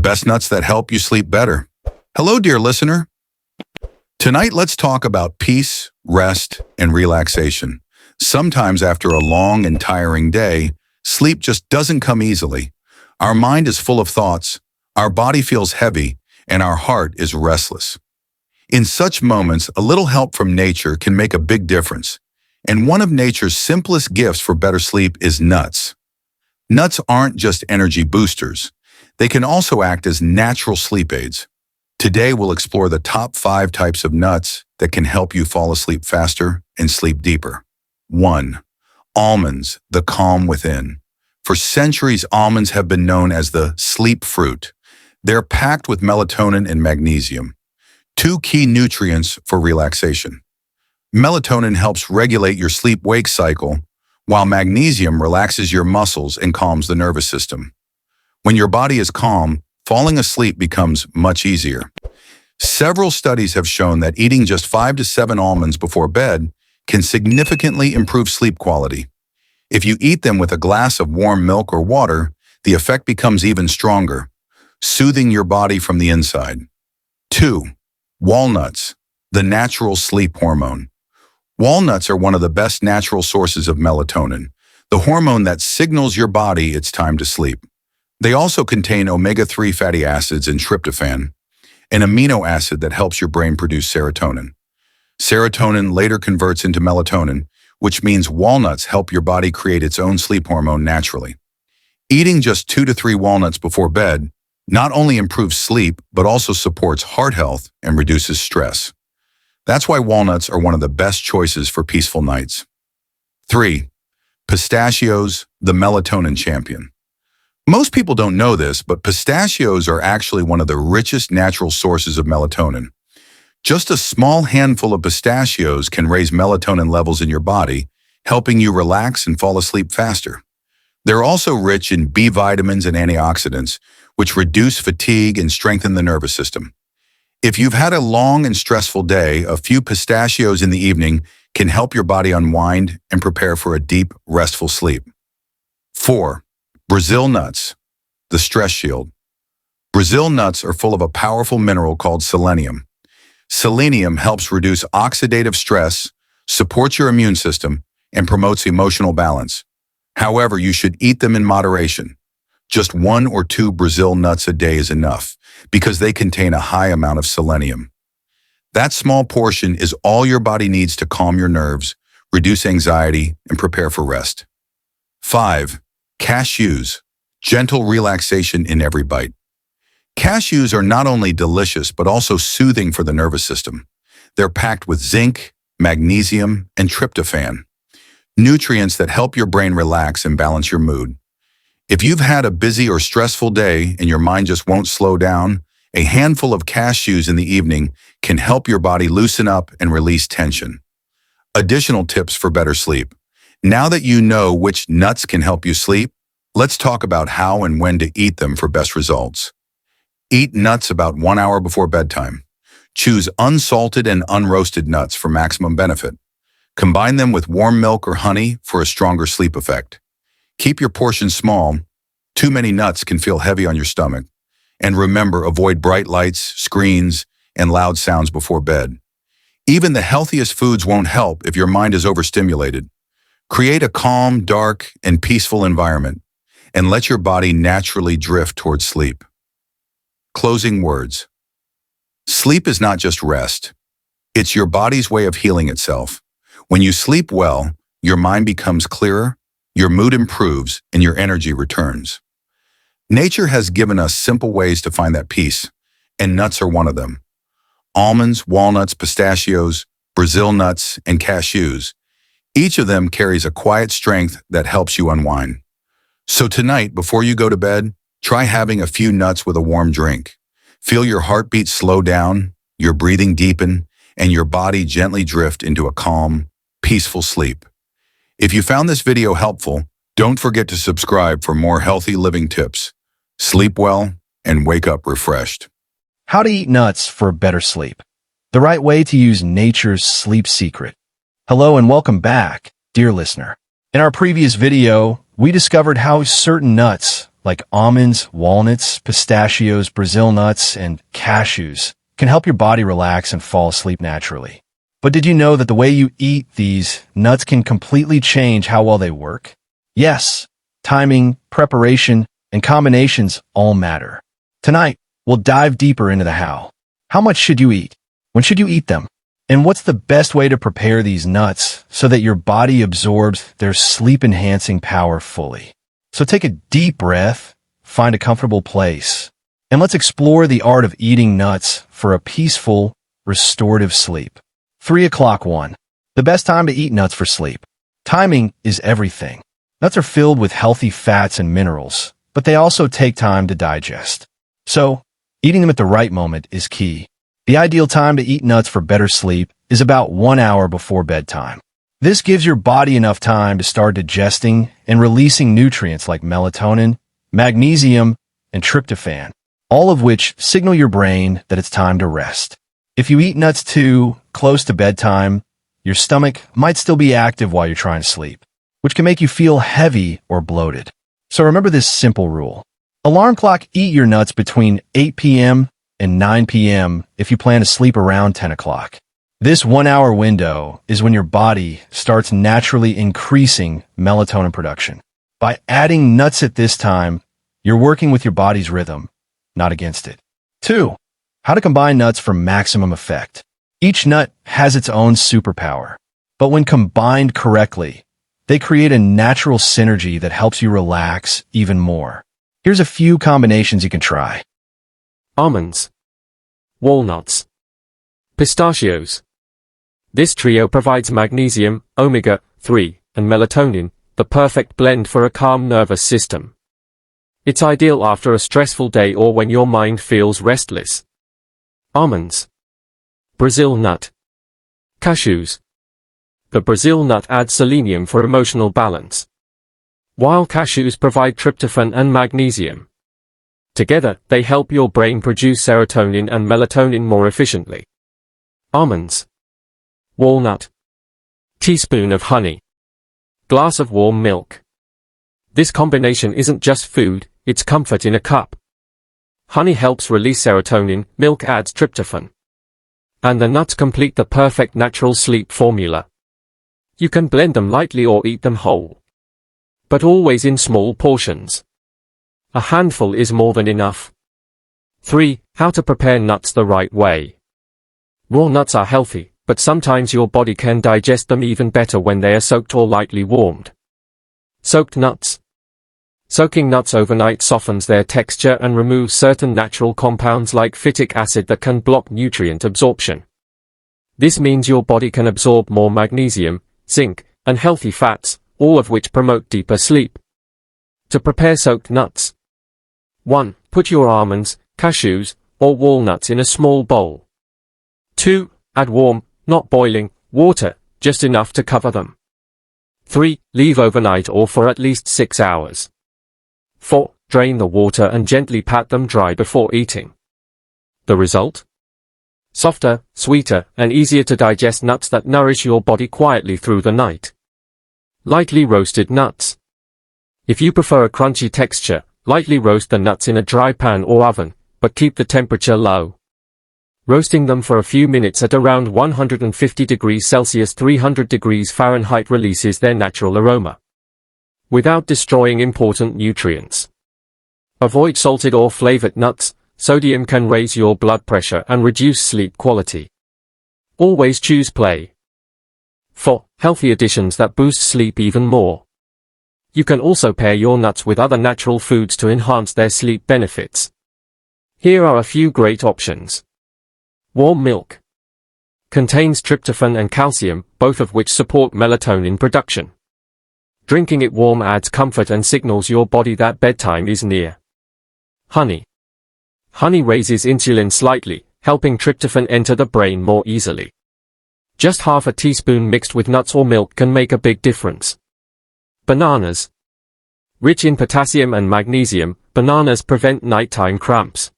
best nuts that help you sleep better. Hello, dear listener. Tonight, let's talk about peace, rest, and relaxation. Sometimes after a long and tiring day, sleep just doesn't come easily. Our mind is full of thoughts, our body feels heavy, and our heart is restless. In such moments, a little help from nature can make a big difference. And one of nature's simplest gifts for better sleep is nuts. Nuts aren't just energy boosters. They can also act as natural sleep aids. Today, we'll explore the top 5 types of nuts that can help you fall asleep faster and sleep deeper. 1. Almonds, the calm within. For centuries, almonds have been known as the sleep fruit. They're packed with melatonin and magnesium, 2 key nutrients for relaxation. Melatonin helps regulate your sleep-wake cycle, while magnesium relaxes your muscles and calms the nervous system. When your body is calm, falling asleep becomes much easier. Several studies have shown that eating just 5 to 7 almonds before bed can significantly improve sleep quality. If you eat them with a glass of warm milk or water, the effect becomes even stronger, soothing your body from the inside. 2. Walnuts, the natural sleep hormone. Walnuts are one of the best natural sources of melatonin, the hormone that signals your body it's time to sleep. They also contain omega-3 fatty acids and tryptophan, an amino acid that helps your brain produce serotonin. Serotonin later converts into melatonin, which means walnuts help your body create its own sleep hormone naturally. Eating just 2 to 3 walnuts before bed not only improves sleep, but also supports heart health and reduces stress. That's why walnuts are one of the best choices for peaceful nights. 3. Pistachios, the melatonin champion. Most people don't know this, but pistachios are actually one of the richest natural sources of melatonin. Just a small handful of pistachios can raise melatonin levels in your body, helping you relax and fall asleep faster. They're also rich in B vitamins and antioxidants, which reduce fatigue and strengthen the nervous system. If you've had a long and stressful day, a few pistachios in the evening can help your body unwind and prepare for a deep, restful sleep. 4. Brazil nuts, the stress shield. Brazil nuts are full of a powerful mineral called selenium. Selenium helps reduce oxidative stress, supports your immune system, and promotes emotional balance. However, you should eat them in moderation. Just 1 or 2 Brazil nuts a day is enough, because they contain a high amount of selenium. That small portion is all your body needs to calm your nerves, reduce anxiety, and prepare for rest. 5. Cashews, gentle relaxation in every bite. Cashews are not only delicious, but also soothing for the nervous system. They're packed with zinc, magnesium, and tryptophan, nutrients that help your brain relax and balance your mood. If you've had a busy or stressful day and your mind just won't slow down, a handful of cashews in the evening can help your body loosen up and release tension. Additional tips for better sleep. Now that you know which nuts can help you sleep, let's talk about how and when to eat them for best results. Eat nuts about 1 hour before bedtime. Choose unsalted and unroasted nuts for maximum benefit. Combine them with warm milk or honey for a stronger sleep effect. Keep your portions small. Too many nuts can feel heavy on your stomach. And remember, avoid bright lights, screens, and loud sounds before bed. Even the healthiest foods won't help if your mind is overstimulated. Create a calm, dark, and peaceful environment, and let your body naturally drift towards sleep. Closing words. Sleep is not just rest. It's your body's way of healing itself. When you sleep well, your mind becomes clearer, your mood improves, and your energy returns. Nature has given us simple ways to find that peace, and nuts are one of them. Almonds, walnuts, pistachios, Brazil nuts, and cashews. Each of them carries a quiet strength that helps you unwind. So tonight, before you go to bed, try having a few nuts with a warm drink. Feel your heartbeat slow down, your breathing deepen, and your body gently drift into a calm, peaceful sleep. If you found this video helpful, don't forget to subscribe for more healthy living tips. Sleep well and wake up refreshed. How to eat nuts for better sleep. The right way to use nature's sleep secret. Hello and welcome back, dear listener. In our previous video, we discovered how certain nuts, like almonds, walnuts, pistachios, Brazil nuts, and cashews, can help your body relax and fall asleep naturally. But did you know that the way you eat these nuts can completely change how well they work? Yes, timing, preparation, and combinations all matter. Tonight, we'll dive deeper into the how. How much should you eat? When should you eat them? And what's the best way to prepare these nuts so that your body absorbs their sleep-enhancing power fully? So take a deep breath, find a comfortable place, and let's explore the art of eating nuts for a peaceful, restorative sleep. 3 o'clock 1. The best time to eat nuts for sleep. Timing is everything. Nuts are filled with healthy fats and minerals, but they also take time to digest. So, eating them at the right moment is key. The ideal time to eat nuts for better sleep is about 1 hour before bedtime. This gives your body enough time to start digesting and releasing nutrients like melatonin, magnesium, and tryptophan, all of which signal your brain that it's time to rest. If you eat nuts too close to bedtime, your stomach might still be active while you're trying to sleep, which can make you feel heavy or bloated. So remember this simple rule. Alarm clock, eat your nuts between 8 p.m. and 9 p.m. if you plan to sleep around 10 o'clock. This 1 hour window is when your body starts naturally increasing melatonin production. By adding nuts at this time, you're working with your body's rhythm, not against it. 2. How to combine nuts for maximum effect. Each nut has its own superpower, but when combined correctly, they create a natural synergy that helps you relax even more. Here's a few combinations you can try. Almonds, walnuts, pistachios. This trio provides magnesium, omega-3, and melatonin, the perfect blend for a calm nervous system. It's ideal after a stressful day or when your mind feels restless. Almonds, Brazil nut, cashews. The Brazil nut adds selenium for emotional balance, while cashews provide tryptophan and magnesium. Together, they help your brain produce serotonin and melatonin more efficiently. Almonds, walnut, teaspoon of honey, glass of warm milk. This combination isn't just food, it's comfort in a cup. Honey helps release serotonin, milk adds tryptophan, and the nuts complete the perfect natural sleep formula. You can blend them lightly or eat them whole, but always in small portions. A handful is more than enough. 3. How to prepare nuts the right way. Raw nuts are healthy, but sometimes your body can digest them even better when they are soaked or lightly warmed. Soaked nuts. Soaking nuts overnight softens their texture and removes certain natural compounds like phytic acid that can block nutrient absorption. This means your body can absorb more magnesium, zinc, and healthy fats, all of which promote deeper sleep. To prepare soaked nuts. 1. Put your almonds, cashews, or walnuts in a small bowl. 2. Add warm, not boiling, water, just enough to cover them. 3. Leave overnight or for at least 6 hours. 4. Drain the water and gently pat them dry before eating. The result? Softer, sweeter, and easier to digest nuts that nourish your body quietly through the night. Lightly roasted nuts. If you prefer a crunchy texture, lightly roast the nuts in a dry pan or oven, but keep the temperature low. Roasting them for a few minutes at around 150 degrees Celsius 300 degrees Fahrenheit releases their natural aroma, without destroying important nutrients. Avoid salted or flavored nuts. Sodium can raise your blood pressure and reduce sleep quality. Always choose play. 4. Healthy additions that boost sleep even more. You can also pair your nuts with other natural foods to enhance their sleep benefits. Here are a few great options. Warm milk. Contains tryptophan and calcium, both of which support melatonin production. Drinking it warm adds comfort and signals your body that bedtime is near. Honey. Honey raises insulin slightly, helping tryptophan enter the brain more easily. Just half a teaspoon mixed with nuts or milk can make a big difference. Bananas. Rich in potassium and magnesium, bananas prevent nighttime cramps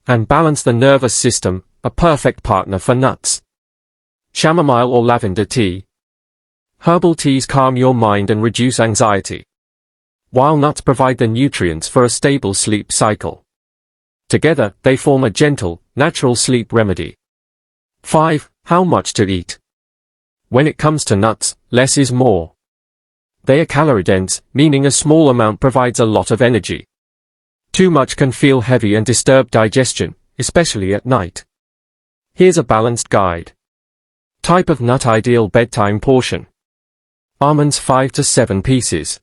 and balance the nervous system, a perfect partner for nuts. Chamomile or lavender tea. Herbal teas calm your mind and reduce anxiety. while nuts provide the nutrients for a stable sleep cycle. Together, they form a gentle, natural sleep remedy. 5. How much to eat? When it comes to nuts, less is more. They are calorie-dense, meaning a small amount provides a lot of energy. Too much can feel heavy and disturb digestion, especially at night. Here's a balanced guide. Type of nut: ideal bedtime portion. Almonds 5 to 7 pieces.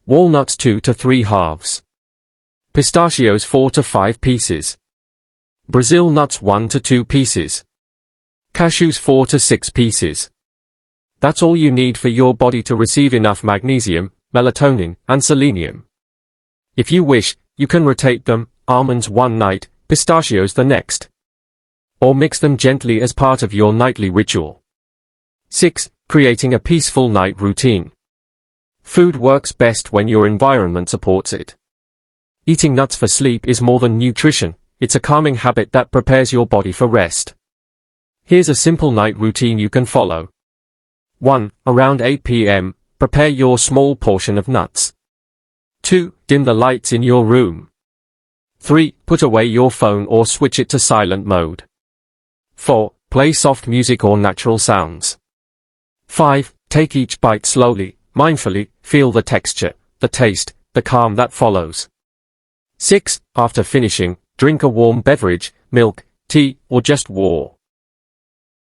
Walnuts 2 to 3 halves. Pistachios 4 to 5 pieces. Brazil nuts 1 to 2 pieces. Cashews 4 to 6 pieces. That's all you need for your body to receive enough magnesium, melatonin, and selenium. If you wish, you can rotate them, almonds one night, pistachios the next. Or mix them gently as part of your nightly ritual. 6. Creating a peaceful night routine. Food works best when your environment supports it. Eating nuts for sleep is more than nutrition, it's a calming habit that prepares your body for rest. Here's a simple night routine you can follow. 1. Around 8 p.m., prepare your small portion of nuts. 2. Dim the lights in your room. 3. Put away your phone or switch it to silent mode. 4. Play soft music or natural sounds. 5. Take each bite slowly, mindfully, feel the texture, the taste, the calm that follows. 6. After finishing, drink a warm beverage, milk, tea, or just water.